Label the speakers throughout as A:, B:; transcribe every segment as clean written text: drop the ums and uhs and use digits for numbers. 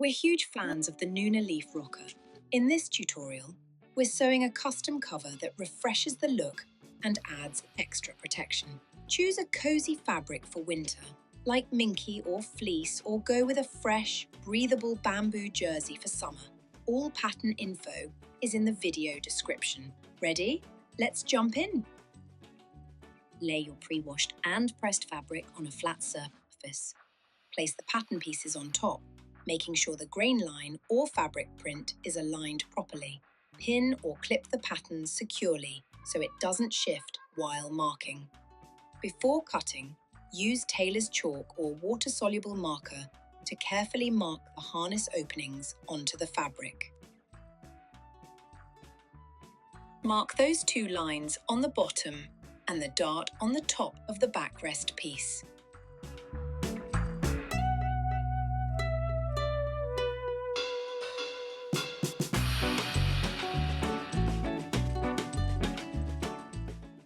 A: We're huge fans of the Nuna Leaf rocker. In this tutorial, we're sewing a custom cover that refreshes the look and adds extra protection. Choose a cozy fabric for winter, like minky or fleece, or go with a fresh, breathable bamboo jersey for summer. All pattern info is in the video description. Ready? Let's jump in. Lay your pre-washed and pressed fabric on a flat surface. Place the pattern pieces on top, making sure the grain line or fabric print is aligned properly. Pin or clip the patterns securely so it doesn't shift while marking. Before cutting, use tailor's chalk or water-soluble marker to carefully mark the harness openings onto the fabric. Mark those two lines on the bottom and the dart on the top of the backrest piece.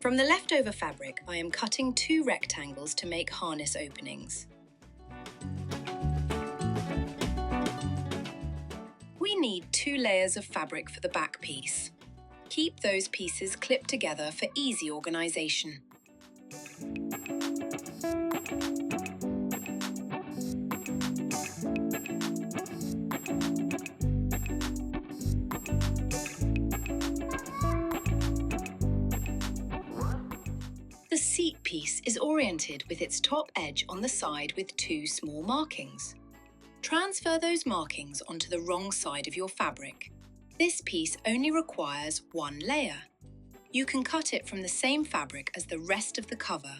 A: From the leftover fabric, I am cutting 2 rectangles to make harness openings. We need 2 layers of fabric for the back piece. Keep those pieces clipped together for easy organization. The seat piece is oriented with its top edge on the side with 2 small markings. Transfer those markings onto the wrong side of your fabric. This piece only requires 1 layer. You can cut it from the same fabric as the rest of the cover,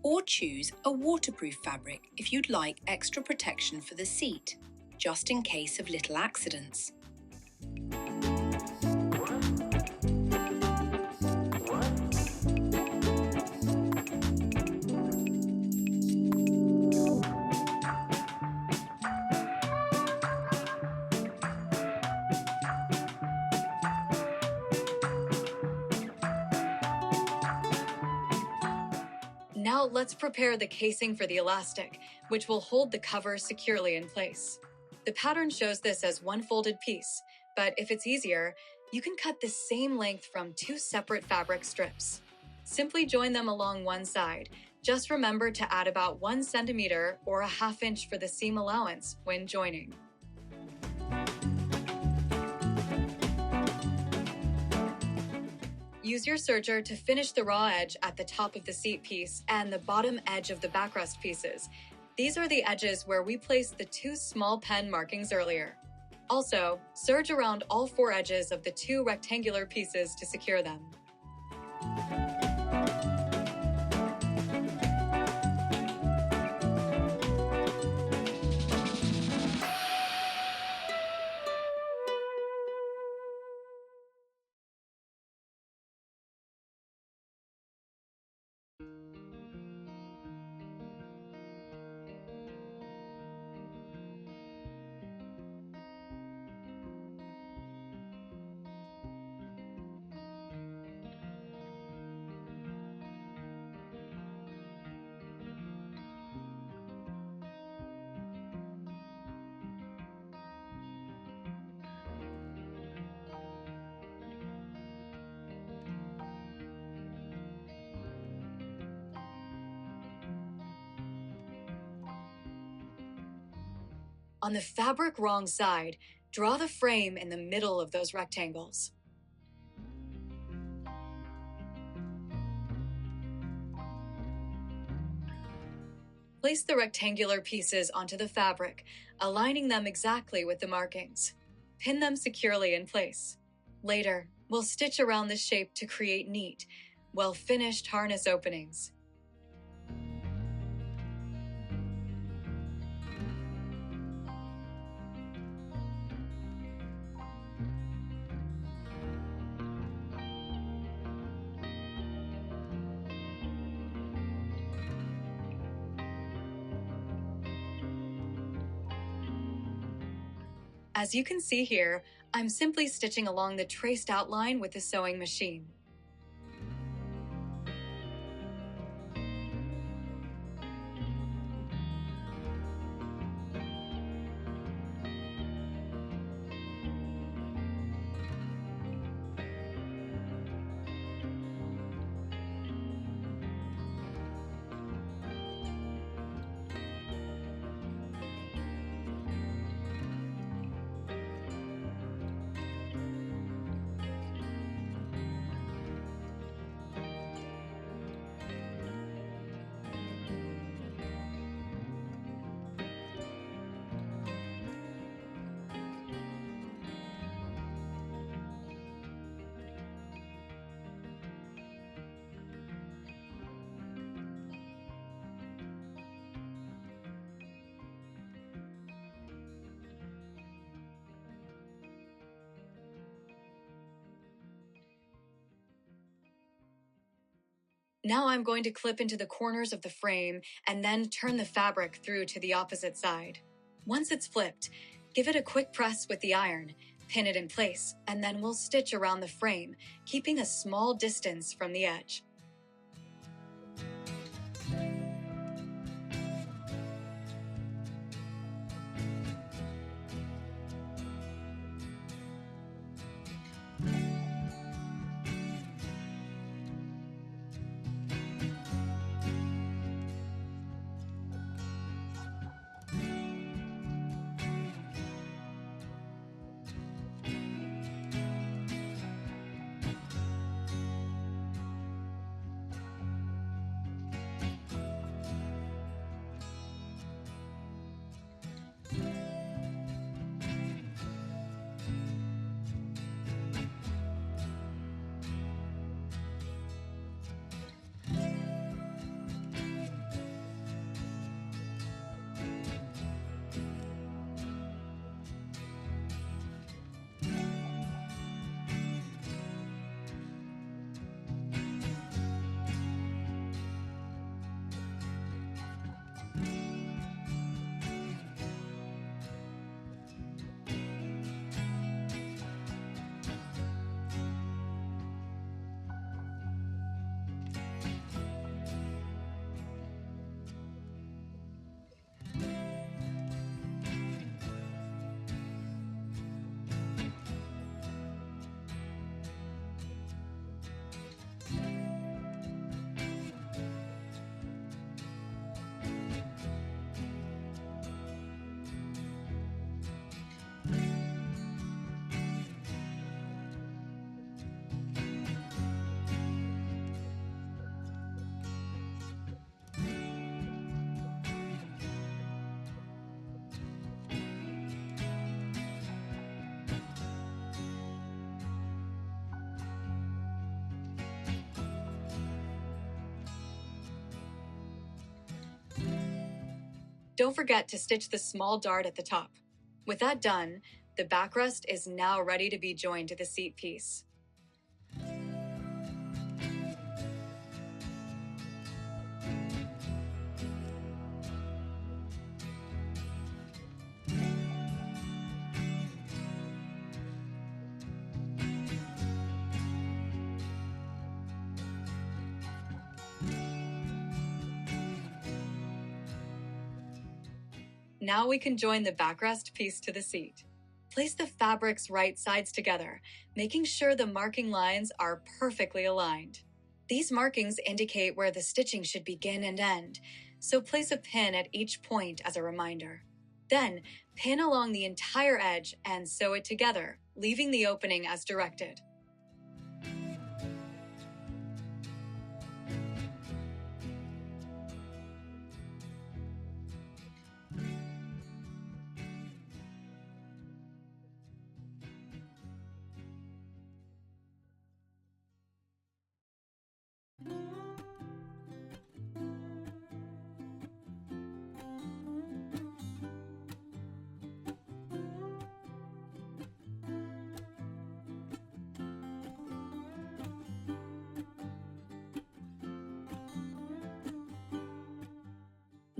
A: or choose a waterproof fabric if you'd like extra protection for the seat, just in case of little accidents.
B: Now let's prepare the casing for the elastic, which will hold the cover securely in place. The pattern shows this as one folded piece, but if it's easier, you can cut the same length from 2 separate fabric strips. Simply join them along one side. Just remember to add about 1 centimeter or a ½ inch for the seam allowance when joining. Use your serger to finish the raw edge at the top of the seat piece and the bottom edge of the backrest pieces. These are the edges where we placed the 2 small pen markings earlier. Also, serge around all 4 edges of the 2 rectangular pieces to secure them. On the fabric wrong side, draw the frame in the middle of those rectangles. Place the rectangular pieces onto the fabric, aligning them exactly with the markings. Pin them securely in place. Later, we'll stitch around the shape to create neat, well-finished harness openings. As you can see here, I'm simply stitching along the traced outline with the sewing machine. Now I'm going to clip into the corners of the frame and then turn the fabric through to the opposite side. Once it's flipped, give it a quick press with the iron, pin it in place, and then we'll stitch around the frame, keeping a small distance from the edge. Don't forget to stitch the small dart at the top. With that done, the backrest is now ready to be joined to the seat piece. Now we can join the backrest piece to the seat. Place the fabric's right sides together, making sure the marking lines are perfectly aligned. These markings indicate where the stitching should begin and end, so place a pin at each point as a reminder. Then, pin along the entire edge and sew it together, leaving the opening as directed.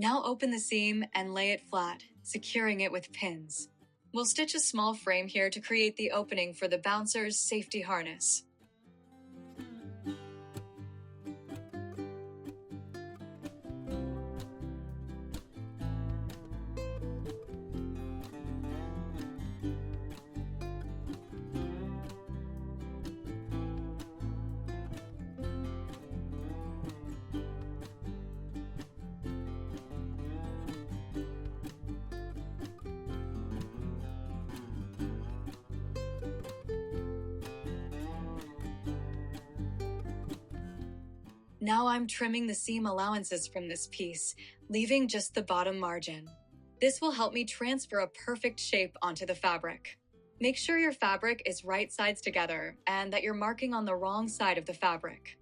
B: Now open the seam and lay it flat, securing it with pins. We'll stitch a small frame here to create the opening for the bouncer's safety harness. Now I'm trimming the seam allowances from this piece, leaving just the bottom margin. This will help me transfer a perfect shape onto the fabric. Make sure your fabric is right sides together and that you're marking on the wrong side of the fabric.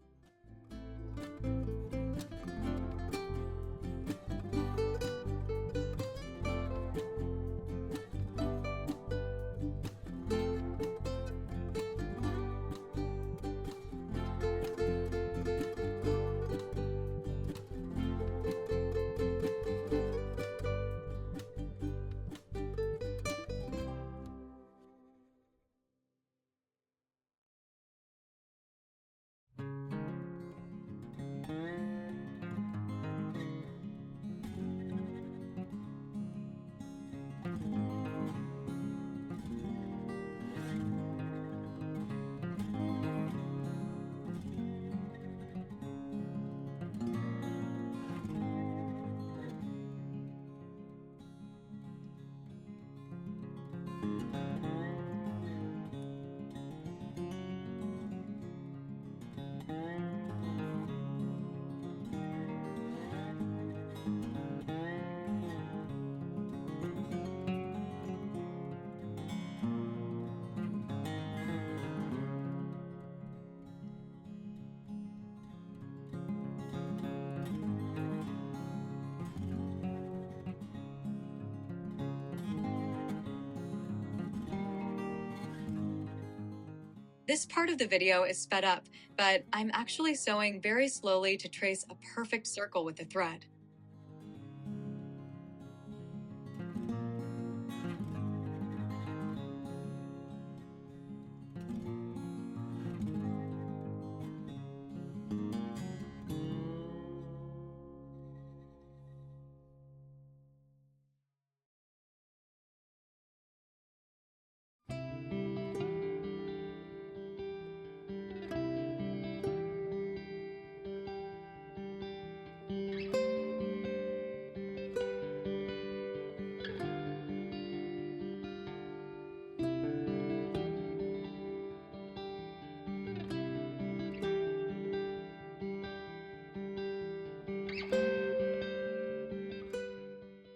B: This part of the video is sped up, but I'm actually sewing very slowly to trace a perfect circle with the thread.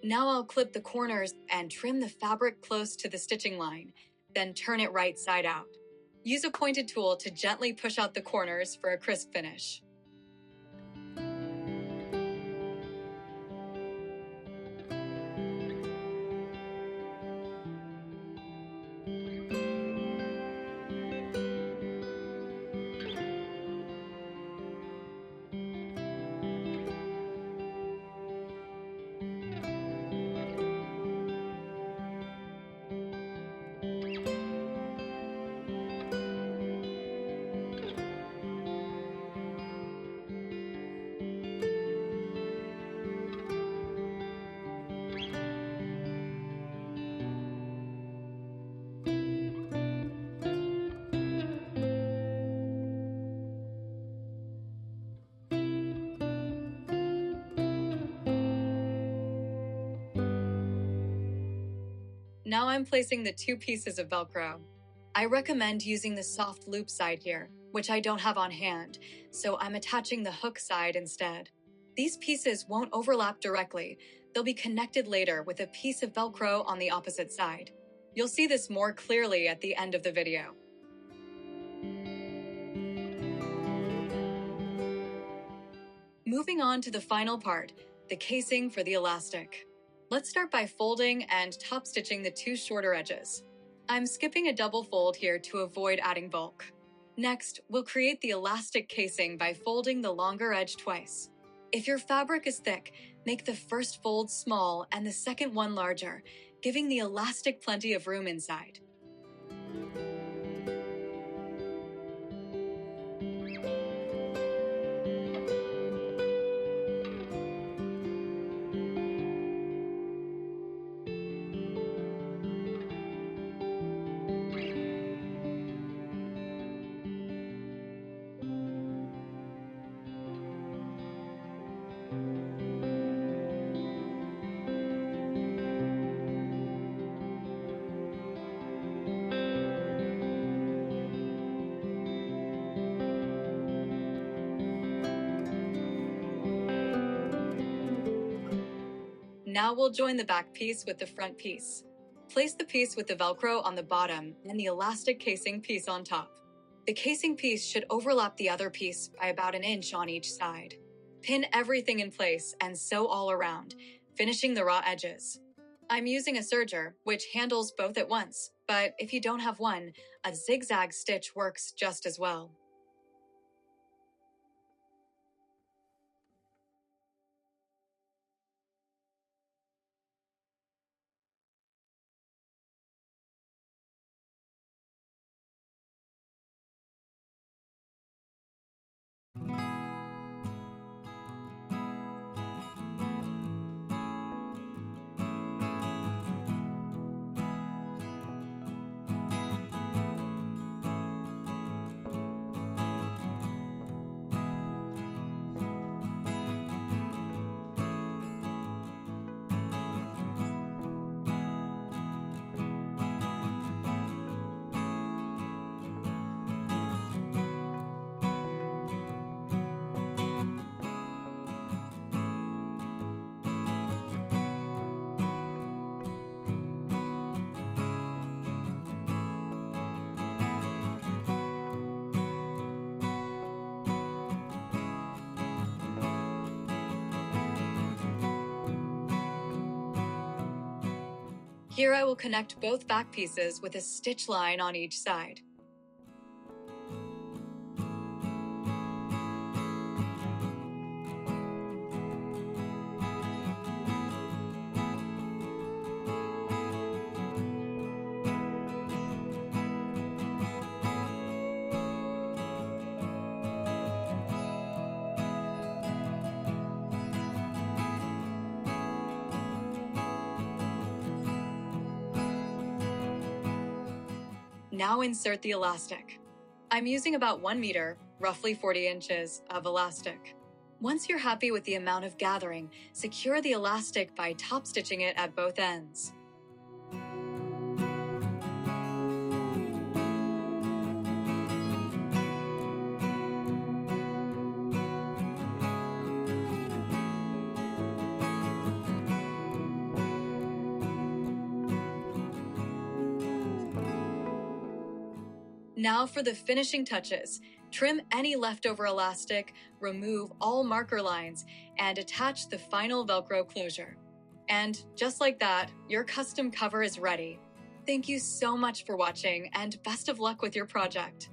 B: Now I'll clip the corners and trim the fabric close to the stitching line, then turn it right side out. Use a pointed tool to gently push out the corners for a crisp finish. Now I'm placing the two pieces of Velcro. I recommend using the soft loop side here, which I don't have on hand, so I'm attaching the hook side instead. These pieces won't overlap directly. They'll be connected later with a piece of Velcro on the opposite side. You'll see this more clearly at the end of the video. Moving on to the final part, the casing for the elastic. Let's start by folding and top stitching the two shorter edges. I'm skipping a double fold here to avoid adding bulk. Next, we'll create the elastic casing by folding the longer edge twice. If your fabric is thick, make the first fold small and the second one larger, giving the elastic plenty of room inside. Now we'll join the back piece with the front piece. Place the piece with the Velcro on the bottom and the elastic casing piece on top. The casing piece should overlap the other piece by about an inch on each side. Pin everything in place and sew all around, finishing the raw edges. I'm using a serger, which handles both at once, but if you don't have one, a zigzag stitch works just as well. Here I will connect both back pieces with a stitch line on each side. Now insert the elastic. I'm using about 1 meter, roughly 40 inches, of elastic. Once you're happy with the amount of gathering, secure the elastic by top stitching it at both ends. Now for the finishing touches. Trim any leftover elastic, remove all marker lines, and attach the final Velcro closure. And just like that, your custom cover is ready. Thank you so much for watching, and best of luck with your project.